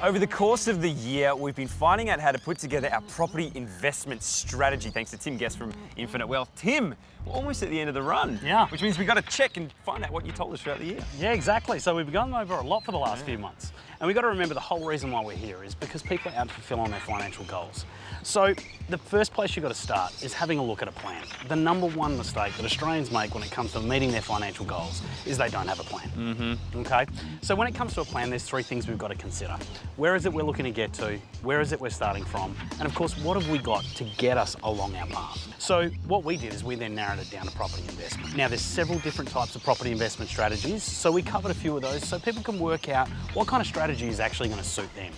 Over the course of the year, we've been finding out how to put together our property investment strategy, thanks to Tim Guest from Infinite Wealth. Tim, we're almost at the end of the run. Yeah. Which means we've got to check and find out what you told us throughout the year. Yeah, exactly. So we've gone over a lot for the last few months. And we've got to remember the whole reason why we're here is because people are out to fulfill on their financial goals. So the first place you've got to start is having a look at a plan. The number one mistake that Australians make when it comes to meeting their financial goals is they don't have a plan. Okay? So when it comes to a plan, there's three things we've got to consider. Where is it we're looking to get to? Where is it we're starting from? And of course, what have we got to get us along our path? So what we did is we then narrowed it down to property investment. Now there's several different types of property investment strategies. So we covered a few of those so people can work out what kind of strategy is actually going to suit them.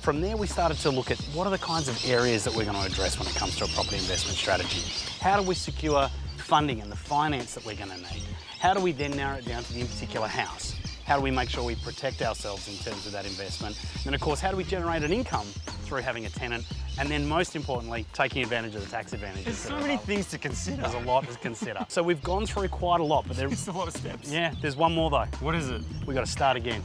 From there, we started to look at what are the kinds of areas that we're going to address when it comes to a property investment strategy. How do we secure funding and the finance that we're going to need? How do we then narrow it down to the particular house? How do we make sure we protect ourselves in terms of that investment? And of course, how do we generate an income through having a tenant? And then most importantly, taking advantage of the tax advantages. There's so many things to consider. There's a lot to consider. So we've gone through quite a lot, but There's a lot of steps. yeah, there's one more though. What is it? We've got to start again.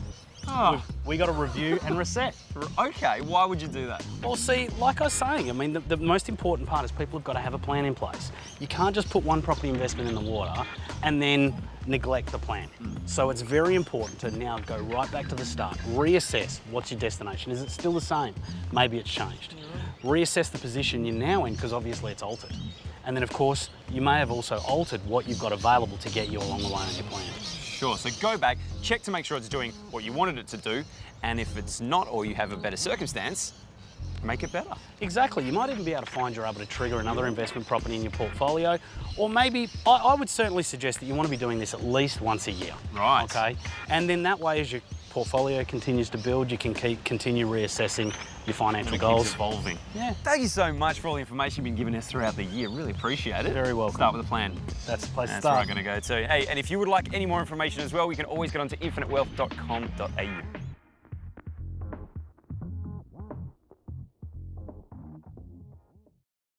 Oh, We got to review and reset. okay. Why would you do that? Well, see, like I was saying, I mean, the most important part is people have got to have a plan in place. You can't just put one property investment in the water and then neglect the plan. So it's very important to now go right back to the start, reassess what's your destination. Is it still the same? Maybe it's changed. Reassess the position you're now in because obviously it's altered. And then of course, you may have also altered what you've got available to get you along the way on your plan. Sure, so go back, check to make sure it's doing what you wanted it to do, and if it's not or you have a better circumstance, make it better. Exactly, you might even be able to find you're able to trigger another investment property in your portfolio, or maybe, I would certainly suggest that you want to be doing this at least once a year. Right. Okay, and then that way as your portfolio continues to build, you can continue reassessing your financial goals. Keeps evolving. Yeah. Thank you so much for all the information you've been giving us throughout the year. Really appreciate it. Very welcome. Start with a plan. That's the place to That's where I'm start. going to go to. Hey, and if you would like any more information as well, you can always get onto infinitewealth.com.au.